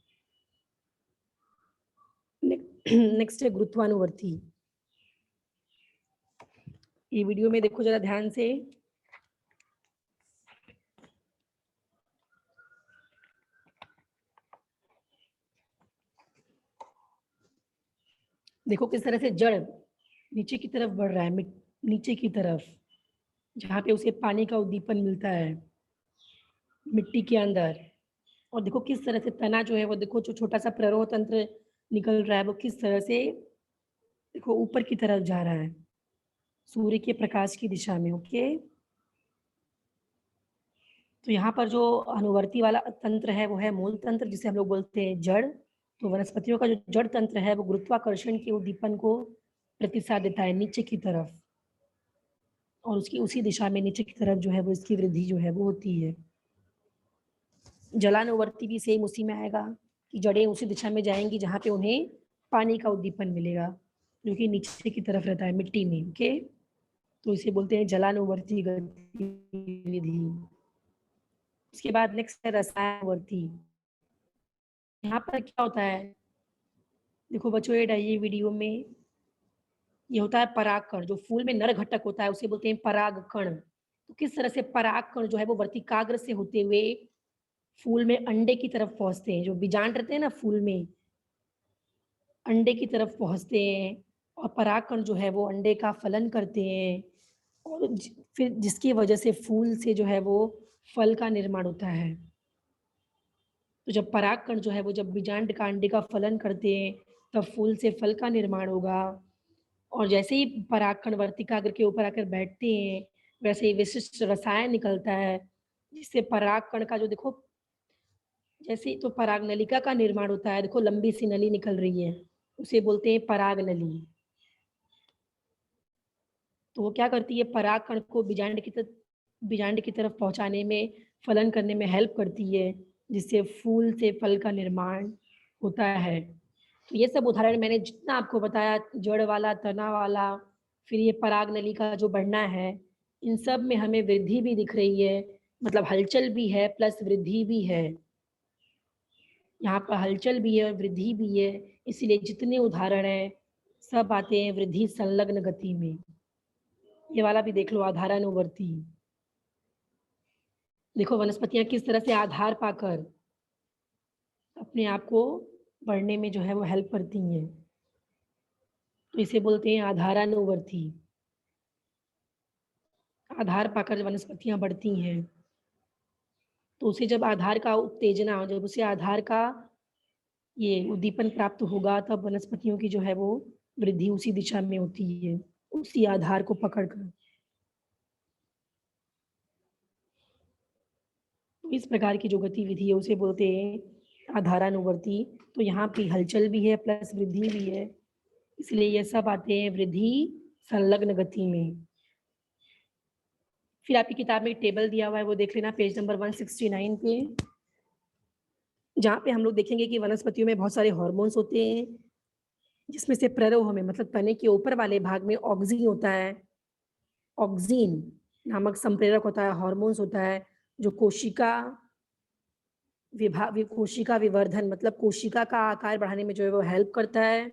नेक्स्ट है गुरुत्वानुवर्ती। ये वीडियो में देखो जरा ध्यान से। देखो किस तरह से जड़ नीचे की तरफ बढ़ रहा है, नीचे की तरफ। जहाँ पे उसे पानी का उद्दीपन मिलता है, मिट्टी के अंदर। और देखो किस तरह से तना जो है वो देखो जो छोटा-सा प्ररोह तंत्र निकल रहा है, वो किस तरह से देखो ऊपर की तरफ जा रहा है, सूर्य के प्रकाश की दिशा में, ओके? तो यहाँ पर जो अनुवर्ती वाला तंत्र है, वो है मूल तंत्र जिसे हम लोग बोलते हैं जड़। तो वनस्पतियों का जो जड़ तंत्र है, वो गुरुत्वाकर्षण के उद्दीपन को प्रतिसाद देता है नीचे की तरफ और उसकी उसी दिशा में नीचे की तरफ जो है वो इसकी वृद्धि जो है वो होती है। जलानुवर्ती भी सेम उसी में आएगा कि जड़ें उसी दिशा में जाएँगी जहाँ पे उन्हें पानी का उद्दीपन मिलेगा, जो कि नीचे की तरफ रहता है मिट्टी में, ओके? तो इसे बोलते हैं जलानुवर्ती गतिविधि। उसके बाद नेक्स्ट है रसायनवर्ती। यहाँ पर क्या होता है, देखो बच्चों ये वीडियो में ये होता है परागकण, जो फूल में नर घटक होता है उसे बोलते हैं परागकण। तो किस तरह से परागकण जो है वो वर्तिकाग्र से होते हुए फूल में अंडे की तरफ पहुँचते हैं, जो बीजांड रहते हैं ना फूल में, अंडे की तरफ पहुँचते हैं और परागकण जो है वो अंडे का फलन करते हैं और फिर जिसकी वजह से फूल से जो है वो फल का निर्माण होता है। तो जब परागकण जो है वो जब बीजांड का अंडे का फलन करते हैं, तब फूल से फल का निर्माण होगा और जैसे ही परागकण वर्तिकाग्र के ऊपर आकर बैठते हैं, वैसे ही विशिष्ट रसायन निकलता है, जिससे परागकण का जो देखो जैसे ही तो पराग नलिका का निर्माण होता है, देखो लंबी सी नली निकल रही है, उसे बोलते हैं पराग नली। तो वो क्या करती है परागकण को बीजांड की तरफ पहुँचाने में, फलन करने में हेल्प करती है, जिससे फूल से फल का निर्माण होता है। तो ये सब उदाहरण मैंने जितना आपको बताया जड़ वाला, तना वाला, फिर ये पराग नली का जो बढ़ना है, इन सब में हमें वृद्धि भी दिख रही है, मतलब हलचल भी है प्लस वृद्धि भी है। यहाँ पर हलचल भी है और वृद्धि भी है, इसीलिए जितने उदाहरण हैं, सब आते हैं वृद्धि संलग्न गति में। ये वाला भी देख लो आधारानुवर्ती। देखो वनस्पतियाँ किस तरह से आधार पाकर अपने आप को बढ़ने में जो है वो हेल्प करती हैं। तो इसे बोलते हैं आधारानुवर्ती। आधार पाकर वनस्पतियाँ बढ़ती हैं। तो उसे जब आधार का उत्तेजना जब उसे आधार का ये उद्दीपन प्राप्त होगा तब वनस्पतियों की जो है वो वृद्धि उसी दिशा में होती है, उसी आधार को पकड़कर। तो इस प्रकार की जो गतिविधि है उसे बोलते हैं आधारानुवर्ती। तो यहाँ पे हलचल भी है प्लस वृद्धि भी है, इसलिए ये सब आते हैं वृद्धि संलग्न गति में। फिर आपकी किताब में एक टेबल दिया हुआ है, वो देख लेना पेज नंबर 169 पे, जहाँ पे हम लोग देखेंगे कि वनस्पतियों में बहुत सारे हार्मोन्स होते हैं, जिसमें से प्ररोह में मतलब तने के ऊपर वाले भाग में ऑक्सिन होता है। ऑक्सिन नामक संप्रेरक होता है, हार्मोन्स होता है, जो कोशिका विवर्धन मतलब कोशिका का आकार बढ़ाने में जो है वो हेल्प करता है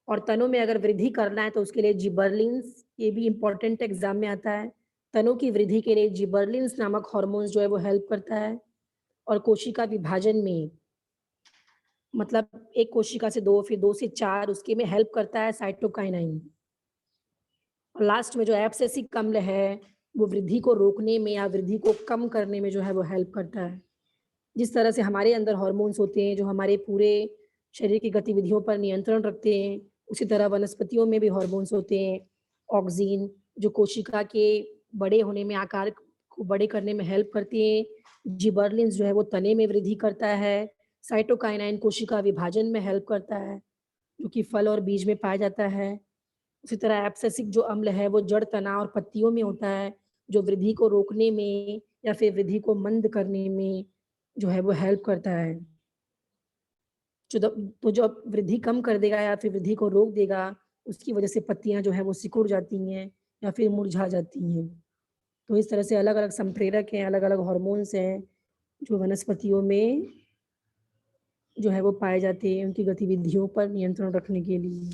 और तनों में अगर वृद्धि करना है तो उसके लिए जिबरलिन्स, ये भी इम्पोर्टेंट एग्जाम में आता है। तनों की वृद्धि के लिए जिबरलिन्स नामक हार्मोन्स जो है वो हेल्प करता है और कोशिका विभाजन में मतलब एक कोशिका से 2 फिर 2 से 4 उसके में हेल्प करता है साइटोकाइनिन। और लास्ट में जो एब्सिसिक अम्ल है, वो वृद्धि को रोकने में या वृद्धि को कम करने में जो है वो हेल्प करता है। जिस तरह से हमारे अंदर हार्मोन्स होते हैं, जो हमारे पूरे शरीर की गतिविधियों पर नियंत्रण रखते हैं, उसी तरह वनस्पतियों में भी हार्मोन्स होते हैं। ऑक्सिन जो कोशिका के बड़े होने में, आकार को बड़े करने में हेल्प करती हैं। जिबरलिन्स जो है वो तने में वृद्धि करता है। साइटोकाइनिन कोशिका विभाजन में हेल्प करता है, जो कि फल और बीज में पाया जाता है। उसी तरह एब्सिसिक जो अम्ल है वो जड़, तना और पत्तियों में होता है, जो वृद्धि को रोकने में या फिर वृद्धि को मंद करने में जो है वो हेल्प करता है। तो जब वृद्धि कम कर देगा या फिर वृद्धि को रोक देगा, उसकी वजह से पत्तियाँ जो है वो सिकुड़ जाती हैं या फिर मुरझा जाती हैं। तो इस तरह से अलग-अलग संप्रेरक हैं, अलग-अलग हार्मोन्स हैं, जो वनस्पतियों में जो है वो पाए जाते हैं, उनकी गतिविधियों पर नियंत्रण रखने के लिए।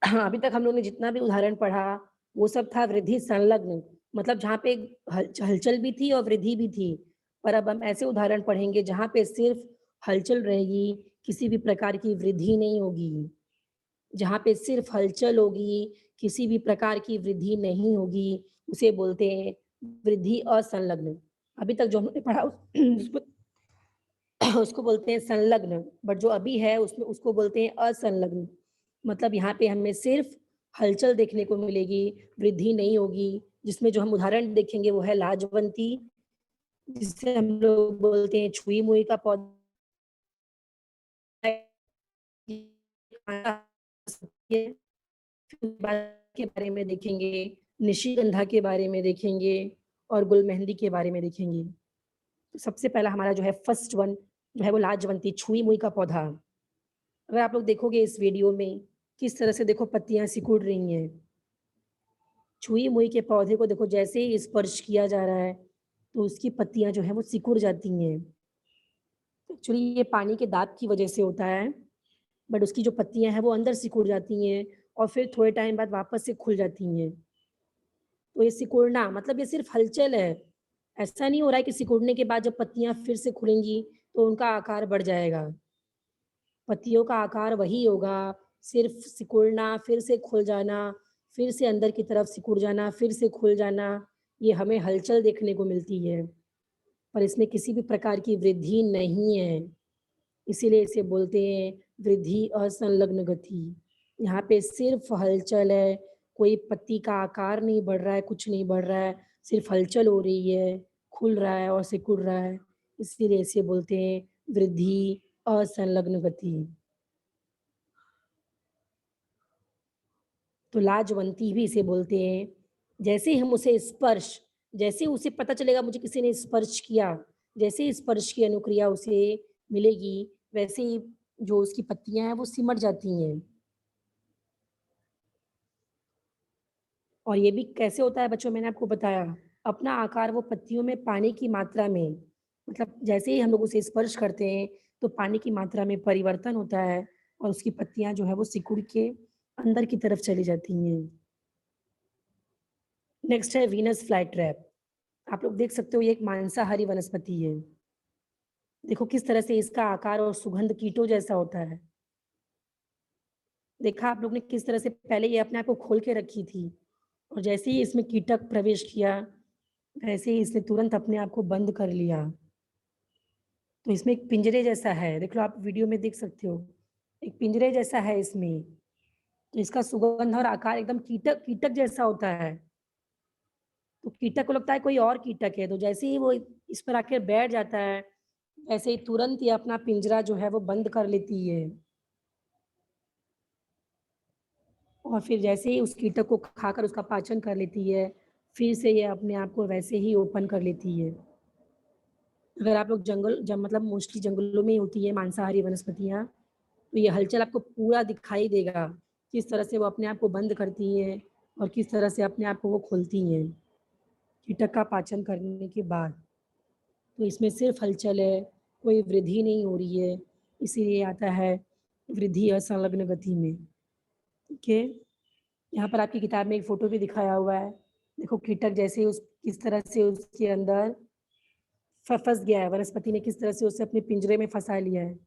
हाँ, अभी तक हम लोग ने जितना भी उदाहरण पढ़ा, वो सब था वृद्धि संलग्न, मतलब जहाँ पे हलचल भी थी और वृद्धि भी थी। पर अब हम ऐसे उदाहरण पढ़ेंगे जहाँ पे सिर्फ़ हलचल रहेगी, किसी भी प्रकार की वृद्धि नहीं होगी। जहाँ पे सिर्फ हलचल होगी, किसी भी प्रकार की वृद्धि नहीं होगी, उसे बोलते हैं वृद्धि असंलग्न। अभी तक जो हमने पढ़ा उसको उसको बोलते हैं संलग्न, बट जो अभी है उसमें उसको बोलते हैं असंलग्न। मतलब यहाँ पे हमें सिर्फ हलचल देखने को मिलेगी, वृद्धि नहीं होगी, जिसमें जो हम उदाहरण देखेंगे वो है लाजवंती, जिसे हम लोग बोलते हैं छुई-मुई का पौधा के बारे में देखेंगे, निशिगंधा के बारे में देखेंगे और गुलमेहंदी के बारे में देखेंगे। तो सबसे पहला हमारा जो है फर्स्ट वन जो है वो लाजवंती छुई-मुई का पौधा। अगर आप लोग देखोगे इस वीडियो में किस तरह से देखो पत्तियाँ सिकुड़ रही हैं। छुई-मुई के पौधे को देखो जैसे ही स्पर्श किया जा रहा है, तो उसकी पत्तियाँ जो हैं वो सिकुड़ जाती हैं। एक्चुअली ये पानी के दाब की वजह से होता है, बट उसकी जो पत्तियाँ हैं वो अंदर सिकुड़ जाती हैं और फिर थोड़े टाइम बाद वापस से खुल जाती हैं। तो ये सिकुड़ना मतलब ये सिर्फ़ हलचल है। ऐसा नहीं हो रहा है कि सिकुड़ने के बाद जब पत्तियाँ फिर से खुलेंगी, तो उनका आकार बढ़ जाएगा। पत्तियों का आकार वही होगा, सिर्फ़ सिकुड़ना, फिर से खुल जाना, फिर से अंदर की तरफ सिकुड़ जाना, फिर से खुल जाना, ये हमें हलचल देखने को मिलती है, पर इसमें किसी भी प्रकार की वृद्धि नहीं है। इसीलिए इसे बोलते हैं वृद्धि असंलग्न गति। यहाँ पे सिर्फ़ हलचल है, कोई पत्ती का आकार नहीं बढ़ रहा है, कुछ नहीं बढ़ रहा है, सिर्फ़ हलचल हो रही है, खुल रहा है और सिकुड़ रहा है, इसीलिए इसे बोलते हैं वृद्धि असंलग्न गति। तो लाजवंती भी इसे बोलते हैं। जैसे ही हम उसे स्पर्श जैसे ही उसे पता चलेगा मुझे किसी ने स्पर्श किया, जैसे ही स्पर्श की अनुक्रिया उसे मिलेगी, वैसे ही जो उसकी पत्तियाँ हैं वो सिमट जाती हैं। और ये भी कैसे होता है बच्चों मैंने आपको बताया, अपना आकार वो पत्तियों में पानी की मात्रा में मतलब जैसे ही हम लोग उसे स्पर्श करते हैं, तो पानी की मात्रा में परिवर्तन होता है और उसकी पत्तियाँ जो है वो सिकुड़ के अंदर की तरफ चली जाती हैं। नेक्स्ट है वीनस फ्लाई ट्रैप। आप लोग देख सकते हो ये एक मांसाहारी वनस्पति है। देखो किस तरह से इसका आकार और सुगंध कीटों जैसा होता है। देखा आप लोग ने किस तरह से पहले ये अपने आप को खोल के रखी थी और जैसे ही इसमें कीटक प्रवेश किया, वैसे ही इसने तुरंत अपने आप को बंद कर लिया। तो इसमें एक पिंजरे जैसा है, देख लो आप वीडियो में देख सकते हो। एक पिंजरे जैसा है इसमें, तो इसका सुगंध और आकार एकदम कीटक कीटक जैसा होता है। तो कीटक को लगता है कोई और कीटक है, तो जैसे ही वो इस पर आके बैठ जाता है, ऐसे ही तुरंत ये अपना पिंजरा जो है वो बंद कर लेती है और फिर जैसे ही उस कीटक को खाकर उसका पाचन कर लेती है, फिर से ये अपने आप को वैसे ही ओपन कर लेती है। अगर आप लोग जंगल जब मतलब मोस्टली जंगलों में ही होती है मांसाहारी वनस्पतियाँ, तो ये हलचल आपको पूरा दिखाई देगा, किस तरह से वो अपने आप को बंद करती हैं और किस तरह से अपने आप को वो खोलती हैं, कीटक का पाचन करने के बाद। तो इसमें सिर्फ हलचल है, कोई वृद्धि नहीं हो रही है, इसीलिए आता है वृद्धि असंलग्न गति में। ठीक है? यहाँ पर आपकी किताब में एक फ़ोटो भी दिखाया हुआ है। देखो कीटक जैसे उस किस तरह से उसके अंदर फँस गया है, वनस्पति ने किस तरह से उसे अपने पिंजरे में फँसा लिया है।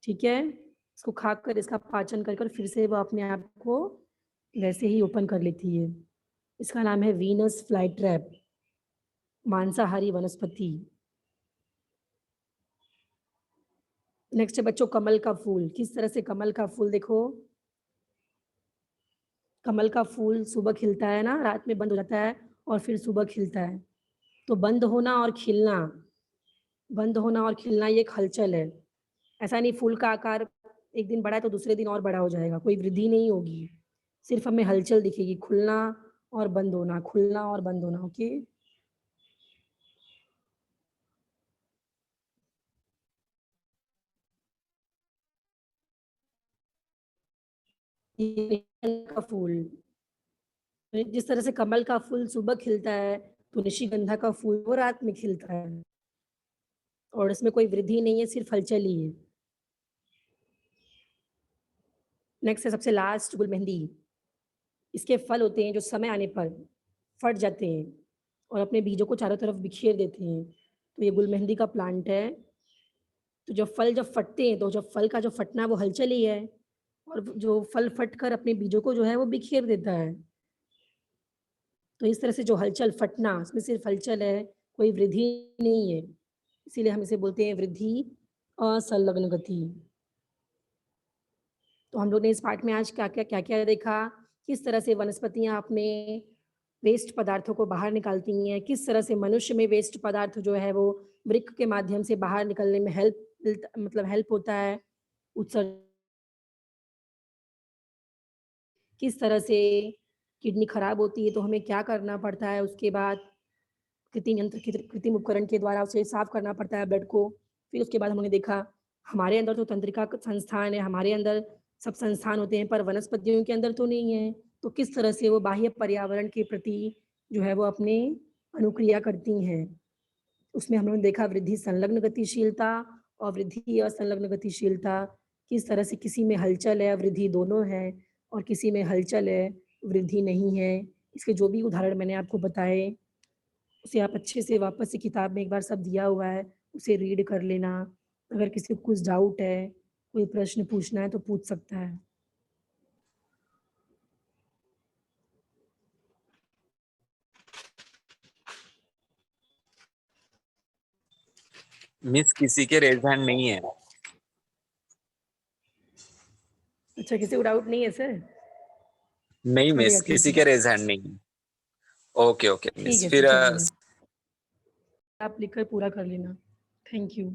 ठीक है? इसको खाकर इसका पाचन कर फिर से वो अपने आप को वैसे ही ओपन कर लेती है। इसका नाम है वीनस फ्लाई ट्रैप, मांसाहारी वनस्पति। नेक्स्ट है बच्चों कमल का फूल। किस तरह से कमल का फूल देखो, कमल का फूल सुबह खिलता है ना, रात में बंद हो जाता है और फिर सुबह खिलता है। तो बंद होना और खिलना ये एक हलचल है। ऐसा नहीं फूल का आकार एक दिन बढ़ा है तो दूसरे दिन और बड़ा हो जाएगा, कोई वृद्धि नहीं होगी। सिर्फ़ हमें हलचल दिखेगी, खुलना और बंद होना, खुलना और बंद होना, ओके? ये का फूल, जिस तरह से कमल का फूल सुबह खिलता है, तो निशिगंधा का फूल वो रात में खिलता है और इसमें कोई वृद्धि नहीं है, सिर्फ़ हलचल ही है। नेक्स्ट है सबसे लास्ट गुलमेहंदी। इसके फल होते हैं जो समय आने पर फट जाते हैं और अपने बीजों को चारों तरफ बिखेर देते हैं। तो ये गुलमेहंदी का प्लांट है। तो जब फल जब फटते हैं, तो जब फल का जो फटना वो हलचल ही है। और जो फल फटकर अपने बीजों को जो है वो बिखेर देता है। तो इस तरह से जो हलचल फटना, इसमें सिर्फ हलचल है, कोई वृद्धि नहीं है। इसीलिए हम इसे बोलते हैं वृद्धि असंलग्न गति। तो हम लोग ने इस पाठ में आज क्या-क्या देखा, किस तरह से वनस्पतियाँ अपने वेस्ट पदार्थों को बाहर निकालती हैं, किस तरह से मनुष्य में वेस्ट पदार्थ जो है वो वृक्क के माध्यम से बाहर निकलने में हेल्प होता है। उत्सर्जन किस तरह से किडनी खराब होती है तो हमें क्या करना पड़ता है, उसके बाद कृत्रिम उपकरण के द्वारा उसे साफ करना पड़ता है ब्लड को। फिर उसके बाद हमने देखा हमारे अंदर तो तंत्रिका संस्थान है, हमारे अंदर सब संस्थान होते हैं पर वनस्पतियों के अंदर तो नहीं है। तो किस तरह से वो बाह्य पर्यावरण के प्रति जो है वो अपने अनुक्रिया करती हैं। उसमें हम लोगों ने देखा वृद्धि संलग्न गतिशीलता और वृद्धि असंलग्न गतिशीलता, किस तरह से किसी में हलचल है, वृद्धि दोनों है और किसी में हलचल है, वृद्धि नहीं है। इसके जो भी उदाहरण मैंने आपको बताए, उसे आप अच्छे से वापस से किताब में एक बार सब दिया हुआ है, उसे रीड कर लेना। अगर किसी को कुछ डाउट है, कोई प्रश्न पूछना है तो पूछ सकता है। मिस किसी के रेज हैंड नहीं है। अच्छा, किसी को डाउट नहीं है सर? नहीं चलेगा, मिस, ठीक किसी है। के रेज हैंड नहीं है। ओके ओके ठीक मिस, है फिर सर, चलेगा। आप लिखकर पूरा कर लेना। Thank you.